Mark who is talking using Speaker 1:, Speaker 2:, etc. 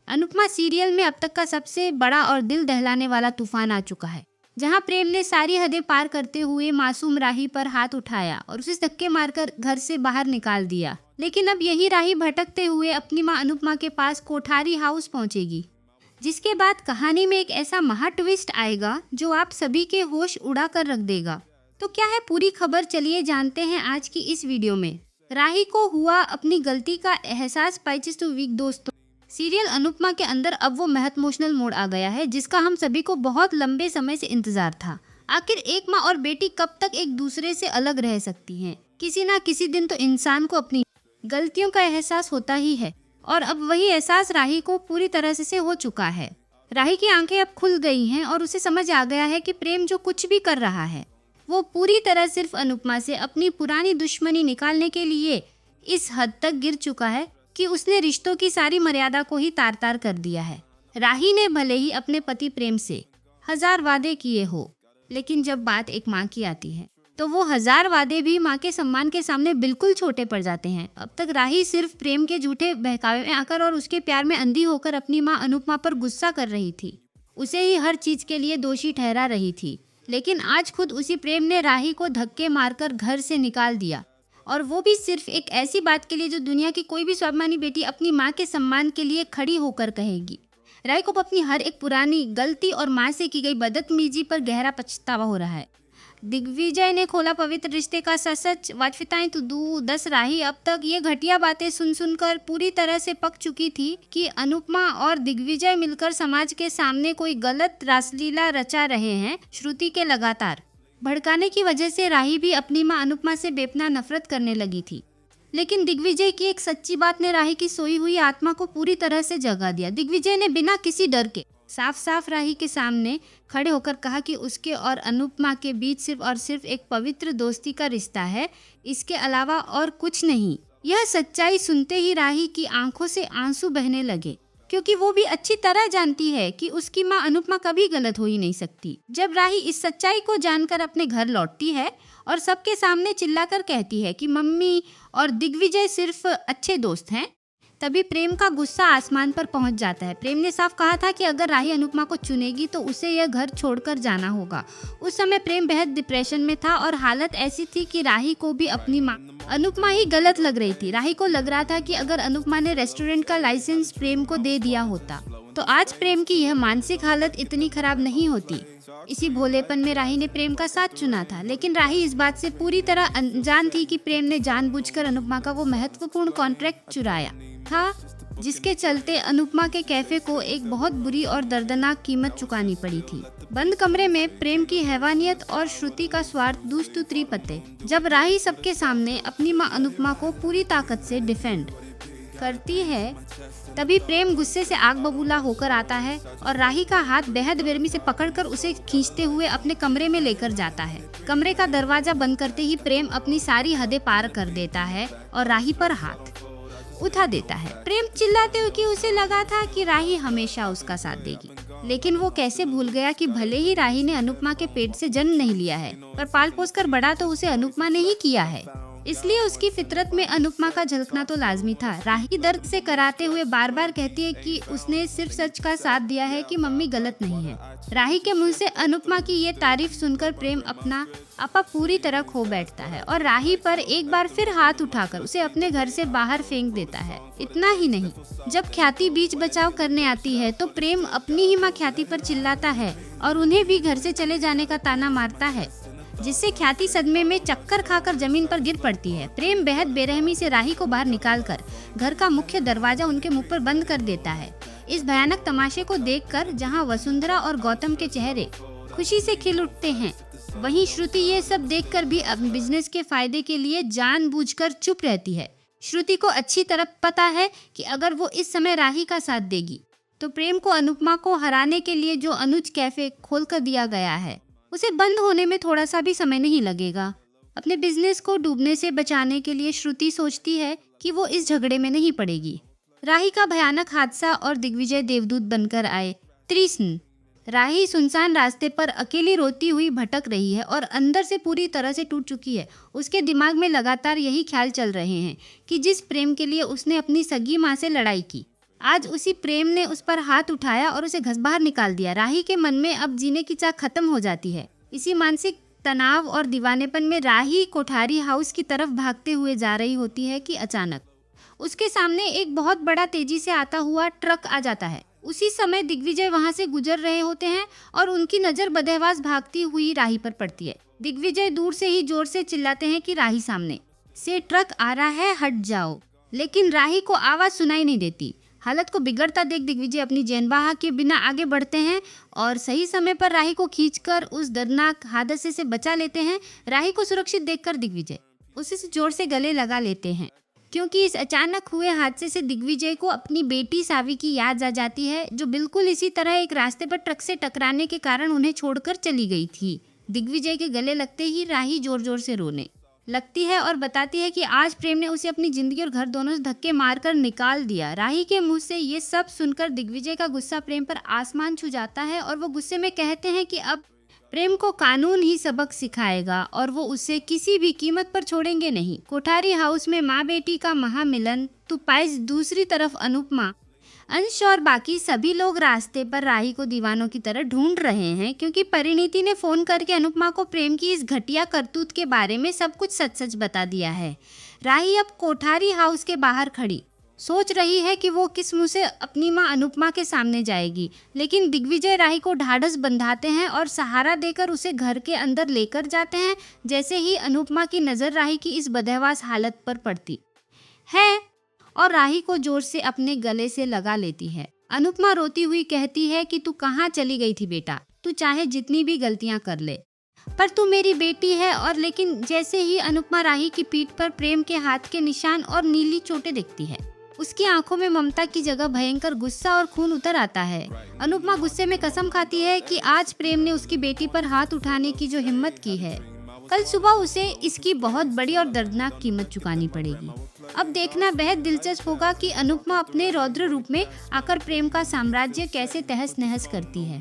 Speaker 1: Anupama serial में अब तक का सबसे बड़ा और दिल दहलाने वाला तूफान आ चुका है, जहां प्रेम ने सारी हदें पार करते हुए मासूम राही पर हाथ उठाया और उसे धक्के मारकर घर से बाहर निकाल दिया। लेकिन अब यही राही भटकते हुए अपनी मां अनुपमा के पास कोठारी हाउस पहुंचेगी, जिसके बाद कहानी में एक ऐसा महा ट्विस्ट आएगा जो आप सभी के होश उड़ा कर रख देगा। तो क्या है पूरी खबर, चलिए जानते हैं आज की इस वीडियो में। राही को हुआ अपनी गलती का एहसास 25 वीक। दोस्तों, सीरियल अनुपमा के अंदर अब वो महत्वपूर्ण मोड़ आ गया है जिसका हम सभी को बहुत लंबे समय से इंतजार था। आखिर एक माँ और बेटी कब तक एक दूसरे से अलग रह सकती हैं? किसी ना किसी दिन तो इंसान को अपनी गलतियों का एहसास होता ही है, और अब वही एहसास राही को पूरी तरह से हो चुका है। राही की आंखें अब खुल गई हैं और उसे समझ आ गया है कि प्रेम जो कुछ भी कर रहा है वो पूरी तरह सिर्फ अनुपमा से अपनी पुरानी दुश्मनी निकालने के लिए इस हद तक गिर चुका है कि उसने रिश्तों की सारी मर्यादा को ही तार तार कर दिया है। राही ने भले ही अपने पति प्रेम से 1000 वादे किए हो, लेकिन जब बात एक माँ की आती है तो वो 1000 वादे भी माँ के सम्मान के सामने बिल्कुल छोटे पड़ जाते हैं। अब तक राही सिर्फ प्रेम के झूठे बहकावे में आकर और उसके प्यार में अंधी होकर अपनी माँ अनुपमा पर गुस्सा कर रही थी, उसे ही हर चीज के लिए दोषी ठहरा रही थी। लेकिन आज खुद उसी प्रेम ने राही को धक्के मारकर घर से निकाल दिया, और वो भी सिर्फ एक ऐसी बात के लिए जो दुनिया की कोई भी स्वाभिमानी बेटी अपनी माँ के सम्मान के लिए खड़ी होकर कहेगी। राही को अपनी हर एक पुरानी गलती और माँ से की गई बदतमीजी पर गहरा पछतावा हो रहा है। दिग्विजय ने खोला पवित्र रिश्ते का सच वाजफिताएं तो दूर। राही अब तक ये घटिया बातें सुन सुनकर पूरी तरह से पक चुकी थी कि अनुपमा और दिग्विजय मिलकर समाज के सामने कोई गलत रासलीला रचा रहे हैं। श्रुति के लगातार भड़काने की वजह से राही भी अपनी मां अनुपमा से बेपनाह नफरत करने लगी थी। लेकिन दिग्विजय की एक सच्ची बात ने राही की सोई हुई आत्मा को पूरी तरह से जगा दिया। दिग्विजय ने बिना किसी डर के साफ साफ राही के सामने खड़े होकर कहा कि उसके और अनुपमा के बीच सिर्फ और सिर्फ एक पवित्र दोस्ती का रिश्ता है, इसके अलावा और कुछ नहीं। यह सच्चाई सुनते ही राही की आंखों से आंसू बहने लगे, क्योंकि वो भी अच्छी तरह जानती है कि उसकी माँ अनुपमा कभी गलत हो ही नहीं सकती। जब राही इस सच्चाई को जानकर अपने घर लौटती है और सबके सामने चिल्लाकर कहती है कि मम्मी और दिग्विजय सिर्फ अच्छे दोस्त हैं, तभी प्रेम का गुस्सा आसमान पर पहुंच जाता है। प्रेम ने साफ कहा था कि अगर राही अनुपमा को चुनेगी तो उसे यह घर छोड़कर जाना होगा। उस समय प्रेम बेहद डिप्रेशन में था और हालत ऐसी थी कि राही को भी अपनी माँ अनुपमा ही गलत लग रही थी। राही को लग रहा था कि अगर अनुपमा ने रेस्टोरेंट का लाइसेंस प्रेम को दे दिया होता तो आज प्रेम की यह मानसिक हालत इतनी खराब नहीं होती। इसी भोलेपन में राही ने प्रेम का साथ चुना था, लेकिन राही इस बात से पूरी तरह अनजान थी कि प्रेम ने जानबूझकर अनुपमा का वो महत्वपूर्ण कॉन्ट्रैक्ट चुराया था, जिसके चलते अनुपमा के कैफे को एक बहुत बुरी और दर्दनाक कीमत चुकानी पड़ी थी। बंद कमरे में प्रेम की हैवानियत और श्रुति का स्वार्थ दूस्तु त्रिपते। जब राही सबके सामने अपनी मां अनुपमा को पूरी ताकत से डिफेंड करती है, तभी प्रेम गुस्से से आग बबूला होकर आता है और राही का हाथ बेहद बेरहमी से पकड़कर उसे खींचते हुए अपने कमरे में लेकर जाता है। कमरे का दरवाजा बंद करते ही प्रेम अपनी सारी हदें पार कर देता है और राही पर हाथ उठा देता है। प्रेम चिल्लाते हुए कि उसे लगा था कि राही हमेशा उसका साथ देगी, लेकिन वो कैसे भूल गया कि भले ही राही ने अनुपमा के पेट से जन्म नहीं लिया है, पर पाल पोस कर बड़ा तो उसे अनुपमा ने ही किया है। इसलिए उसकी फितरत में अनुपमा का झलकना तो लाजमी था। राही दर्द से कराते हुए बार बार कहती है कि उसने सिर्फ सच का साथ दिया है, कि मम्मी गलत नहीं है। राही के मुंह से अनुपमा की ये तारीफ सुनकर प्रेम अपना आपा पूरी तरह खो बैठता है और राही पर एक बार फिर हाथ उठाकर उसे अपने घर से बाहर फेंक देता है। इतना ही नहीं, जब ख्याति बीच बचाव करने आती है तो प्रेम अपनी ही माँ ख्याति पर चिल्लाता है और उन्हें भी घर से चले जाने का ताना मारता है, जिससे ख्याति सदमे में चक्कर खाकर जमीन पर गिर पड़ती है। प्रेम बेहद बेरहमी से राही को बाहर निकालकर घर का मुख्य दरवाजा उनके मुंह पर बंद कर देता है। इस भयानक तमाशे को देखकर जहां वसुंधरा और गौतम के चेहरे खुशी से खिल उठते हैं, वहीं श्रुति ये सब देखकर भी अब बिजनेस के फायदे के लिए जानबूझकर चुप रहती है। श्रुति को अच्छी तरह पता है कि अगर वो इस समय राही का साथ देगी तो प्रेम को अनुपमा को हराने के लिए जो अनुज कैफे खोल कर दिया गया है उसे बंद होने में थोड़ा सा भी समय नहीं लगेगा। अपने बिजनेस को डूबने से बचाने के लिए श्रुति सोचती है कि वो इस झगड़े में नहीं पड़ेगी। राही का भयानक हादसा और दिग्विजय देवदूत बनकर आए। तृष्ण राही सुनसान रास्ते पर अकेली रोती हुई भटक रही है और अंदर से पूरी तरह से टूट चुकी है। उसके दिमाग में लगातार यही ख्याल चल रहे हैं कि जिस प्रेम के लिए उसने अपनी सगी माँ से लड़ाई की, आज उसी प्रेम ने उस पर हाथ उठाया और उसे घर बाहर निकाल दिया। राही के मन में अब जीने की चाह खत्म हो जाती है। इसी मानसिक तनाव और दीवानेपन में राही कोठारी हाउस की तरफ भागते हुए जा रही होती है कि अचानक उसके सामने एक बहुत बड़ा तेजी से आता हुआ ट्रक आ जाता है। उसी समय दिग्विजय वहां से गुजर रहे होते हैं और उनकी नजर बदहवास भागती हुई राही पर पड़ती है। दिग्विजय दूर से ही जोर से चिल्लाते हैं कि राही, सामने से ट्रक आ रहा है, हट जाओ। लेकिन राही को आवाज सुनाई नहीं देती। हालत को बिगड़ता देख दिग्विजय अपनी जैनबाहा के बिना आगे बढ़ते हैं और सही समय पर राही को खींचकर उस दर्दनाक हादसे से बचा लेते हैं। राही को सुरक्षित देखकर दिग्विजय उसी से जोर से गले लगा लेते हैं, क्योंकि इस अचानक हुए हादसे से दिग्विजय को अपनी बेटी सावी की याद आ जाती है, जो बिल्कुल इसी तरह एक रास्ते पर ट्रक से टकराने के कारण उन्हें छोड़कर चली गई थी। दिग्विजय के गले लगते ही राही जोर जोर से रोने लगती है और बताती है कि आज प्रेम ने उसे अपनी जिंदगी और घर दोनों से धक्के मारकर निकाल दिया। राही के मुंह से ये सब सुनकर दिग्विजय का गुस्सा प्रेम पर आसमान छू जाता है और वो गुस्से में कहते हैं कि अब प्रेम को कानून ही सबक सिखाएगा और वो उसे किसी भी कीमत पर छोड़ेंगे नहीं। कोठारी हाउस में माँ बेटी का महामिलन, तो पाइस दूसरी तरफ अनुपमा, अंश और बाकी सभी लोग रास्ते पर राही को दीवानों की तरह ढूंढ रहे हैं, क्योंकि परिणीति ने फोन करके अनुपमा को प्रेम की इस घटिया करतूत के बारे में सब कुछ सच सच बता दिया है। राही अब कोठारी हाउस के बाहर खड़ी सोच रही है कि वो किस मुंह से अपनी मां अनुपमा के सामने जाएगी, लेकिन दिग्विजय राही को ढाढ़स बंधाते हैं और सहारा देकर उसे घर के अंदर लेकर जाते हैं। जैसे ही अनुपमा की नज़र राही की इस बदहवास हालत पर पड़ती है और राही को जोर से अपने गले से लगा लेती है। अनुपमा रोती हुई कहती है कि तू कहाँ चली गई थी बेटा, तू चाहे जितनी भी गलतियां कर ले, पर तू मेरी बेटी है। और लेकिन जैसे ही अनुपमा राही की पीठ पर प्रेम के हाथ के निशान और नीली चोटें देखती है, उसकी आंखों में ममता की जगह भयंकर गुस्सा और खून उतर आता है। अनुपमा गुस्से में कसम खाती है कि आज प्रेम ने उसकी बेटी पर हाथ उठाने की जो हिम्मत की है, कल सुबह उसे इसकी बहुत बड़ी और दर्दनाक कीमत चुकानी पड़ेगी। अब देखना बेहद दिलचस्प होगा कि अनुपमा अपने रौद्र रूप में आकर प्रेम का साम्राज्य कैसे तहस नहस करती है।